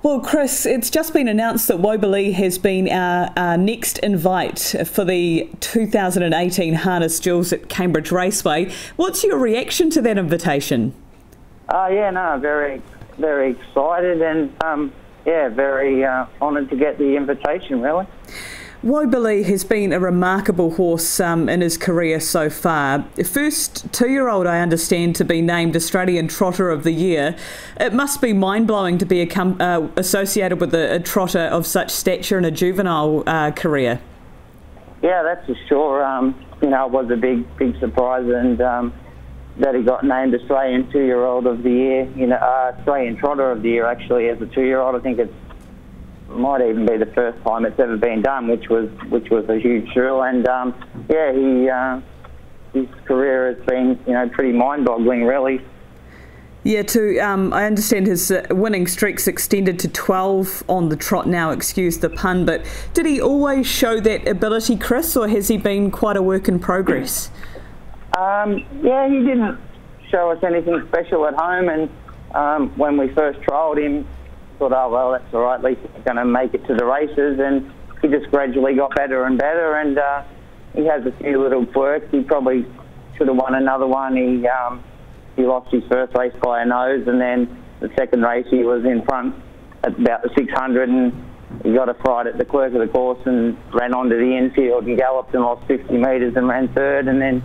Well, Chris, it's just been announced that Wobelee has been our next invite for the 2018 Harness Duels at Cambridge Raceway. What's your reaction to that invitation? Very, very excited and, very honoured to get the invitation, really. Wobelee has been a remarkable horse in his career so far. First two-year-old, I understand, to be named Australian Trotter of the Year. It must be mind-blowing to be associated with a trotter of such stature in a juvenile career. Yeah, that's for sure. It was a big surprise, and that he got named Australian Two-Year-Old of the Year. Australian Trotter of the Year, actually, as a two-year-old. I think it might even be the first time it's ever been done, which was a huge thrill. And his career has been pretty mind-boggling, really. Yeah, I understand his winning streak's extended to 12 on the trot now, excuse the pun, but did he always show that ability, Chris, or has he been quite a work in progress? He didn't show us anything special at home, and when we first trialled him, thought, oh, well, that's all right, at least he's going to make it to the races, and he just gradually got better and better, and he has a few little quirks. He probably should have won another one. He lost his first race by a nose, and then the second race he was in front at about the 600, and he got a fright at the quirk of the course and ran onto the infield and galloped and lost 50 metres and ran third, and then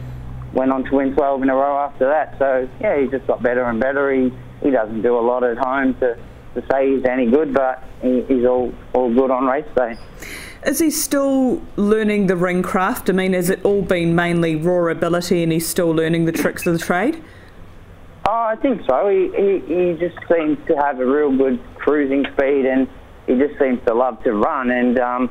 went on to win 12 in a row after that. So, yeah, he just got better and better. He doesn't do a lot at home to say he's any good, but he's all good on race day. Is he still learning the ring craft? I mean, has it all been mainly raw ability and he's still learning the tricks of the trade? Oh, I think so. He just seems to have a real good cruising speed, and he just seems to love to run, and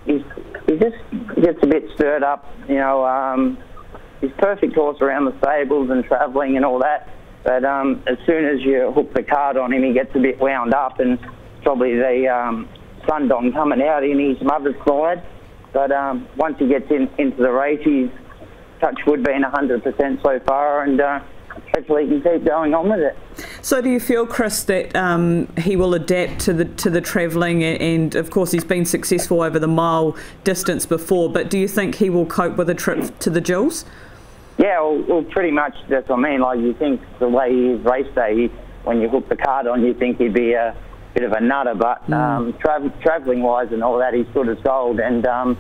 he just gets a bit stirred up. He's a perfect horse around the stables and travelling and all that. But as soon as you hook the card on him, he gets a bit wound up, and probably the sundong coming out in his mother's side. But once he gets into the race, he's touch wood been 100% so far, and hopefully he can keep going on with it. So do you feel, Chris, that he will adapt to the travelling, and of course he's been successful over the mile distance before, but do you think he will cope with a trip to the Duels? Yeah, well, pretty much that's what I mean. Like, you think the way he is race day, when you hook the card on, you think he'd be a bit of a nutter, but travelling-wise and all that, he's good as gold. And I'll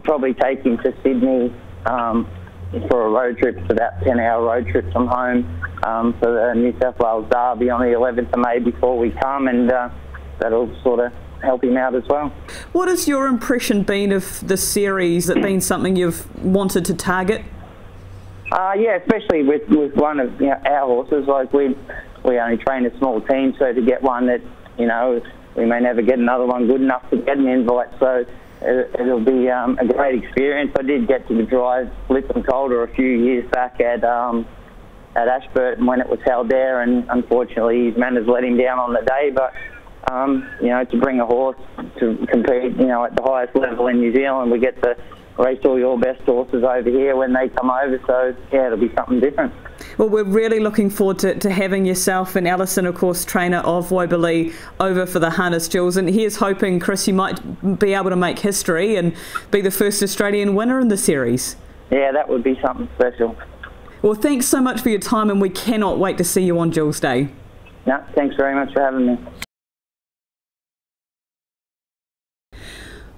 probably take him to Sydney for a road trip. It's about a 10-hour road trip from home for the New South Wales Derby on the 11th of May before we come, and that'll sort of help him out as well. What has your impression been of the series? Has it been something you've wanted to target? Yeah, especially with one of our horses. Like, we only train a small team, so to get one that we may never get another one good enough to get an invite. So it'll be a great experience. I did get to drive Flip and Calder a few years back at Ashburton when it was held there, and unfortunately his manners let him down on the day. But to bring a horse to compete at the highest level in New Zealand, we get to race all your best horses over here when they come over, so yeah, it'll be something different. Well, we're really looking forward to having yourself and Alison, of course, trainer of Wobelee, over for the Harness Duels, and here's hoping, Chris, you might be able to make history and be the first Australian winner in the series. Yeah, that would be something special. Well, thanks so much for your time, and we cannot wait to see you on Duels Day. No, thanks very much for having me.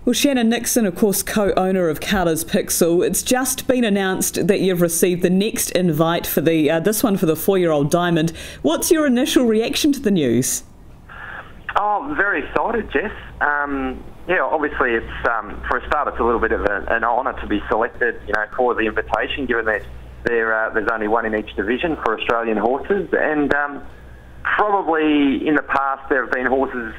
Well, Shannon Nixon, of course, co-owner of Carlas Pixel, it's just been announced that you've received the next invite for this one for the 4-year-old Diamond. What's your initial reaction to the news? Oh, I'm very excited, Jess. Obviously, it's for a start, it's a little bit of an honour to be selected, for the invitation, given that there's only one in each division for Australian horses, and probably in the past there have been horses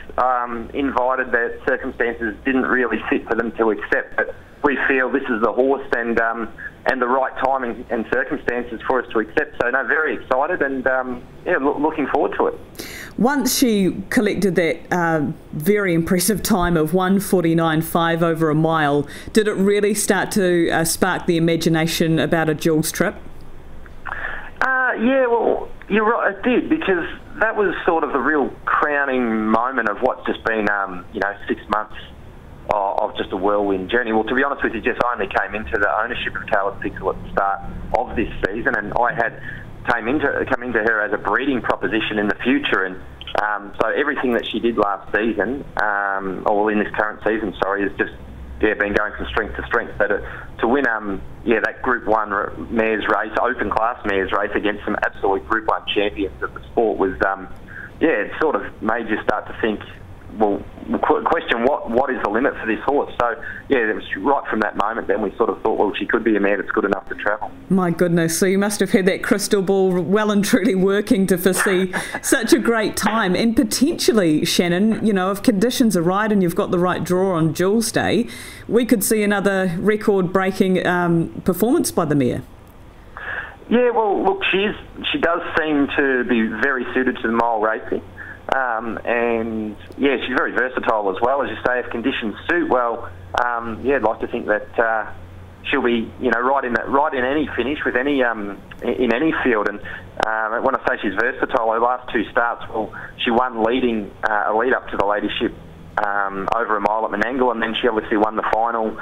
invited that circumstances didn't really fit for them to accept, but we feel this is the horse and the right timing and circumstances for us to accept. So, no, very excited and looking forward to it. Once she collected that very impressive time of 1:49.5 over a mile, did it really start to spark the imagination about a Duels trip? Yeah, well, you're right, it did, because that was sort of the real crowning moment of what's just been, 6 months of just a whirlwind journey. Well, to be honest with you, Jess, I only came into the ownership of Carlas Pixel at the start of this season, and I had come into her as a breeding proposition in the future, and so everything that she did last season, or in this current season, is just been going from strength to strength. But to win that Group 1 mares race, open class mares race against some absolute Group 1 champions of the sport was, it sort of made you start to think, well, question what is the limit for this horse? So, it was right from that moment then we sort of thought, well, she could be a mare that's good enough to travel. My goodness, so you must have had that crystal ball well and truly working to foresee such a great time. And potentially, Shannon, if conditions are right and you've got the right draw on Jules Day, we could see another record-breaking performance by the mare. Yeah, well, look, she does seem to be very suited to the mile racing. And she's very versatile as well, as you say. If conditions suit, well, I'd like to think that she'll be, right in any finish with any in any field. And when I say she's versatile, her last 2 starts, well, she won leading a lead up to the ladyship over a mile at Menangle, and then she obviously won the final,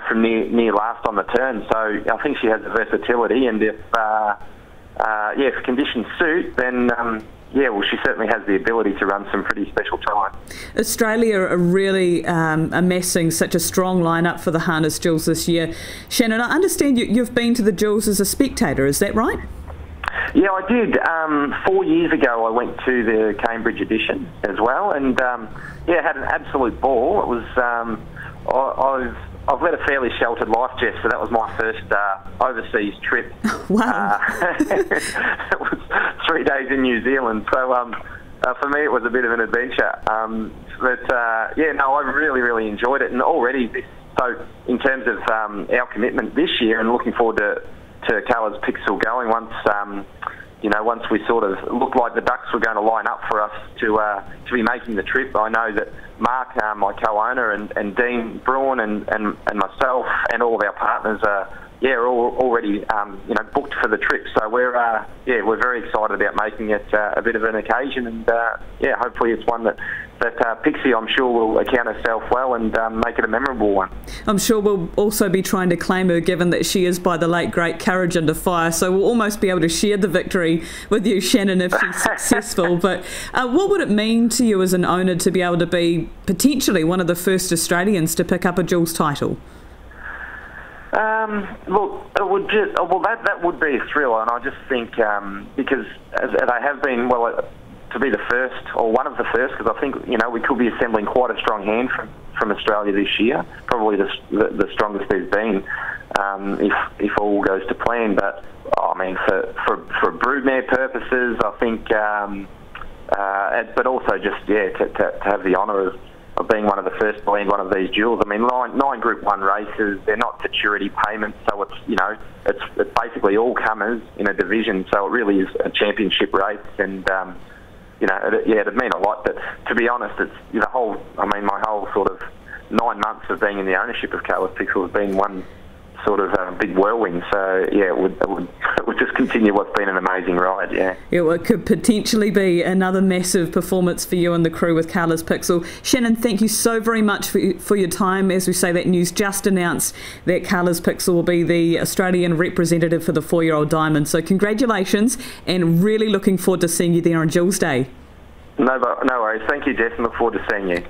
from near last on the turn. So I think she has the versatility, and if conditions suit, then. She certainly has the ability to run some pretty special time. Australia are really amassing such a strong lineup for the Harness Jewels this year. Shannon, I understand you've been to the Jewels as a spectator, is that right? Yeah, I did. 4 years ago I went to the Cambridge edition as well, and had an absolute ball. It was I've led a fairly sheltered life, Jess, so that was my first overseas trip. Wow. It was 3 days in New Zealand, so for me it was a bit of an adventure. I really, really enjoyed it, and already so in terms of our commitment this year and looking forward to Carlas Pixel going once we sort of looked like the ducks were going to line up for us to be making the trip. I know that Mark, my co-owner, and Dean Braun and myself and all of our partners are all already booked for the trip. So we're very excited about making it a bit of an occasion, and hopefully it's one that Pixie, I'm sure, will account herself well and make it a memorable one. I'm sure we'll also be trying to claim her, given that she is by the late great Courage Under Fire, so we'll almost be able to share the victory with you, Shannon, if she's successful. But what would it mean to you as an owner to be able to be potentially one of the first Australians to pick up a Jules title? Look, it would that would be a thrill, and I just think because they have been, to be the first, or one of the first, because I think we could be assembling quite a strong hand from Australia this year, probably the strongest there's been, if all goes to plan. But I mean, for broodmare purposes, I think, but also just to have the honour of being one of the first to land one of these jewels. I mean, nine Group 1 races, they're not maturity payments, so it's basically all comers in a division, so it really is a championship race, and it'd mean a lot. But to be honest, it's my whole sort of 9 months of being in the ownership of Carlas Pixel has been one sort of big whirlwind. So it would just continue what's been an amazing ride. It could potentially be another massive performance for you and the crew with Carlas Pixel. Shannon, thank you so very much for your time. As we say, that news just announced that Carlas Pixel will be the Australian representative for the 4-year-old Diamond. So congratulations, and really looking forward to seeing you there on Jules Day. No worries. Thank you, Jess, and look forward to seeing you.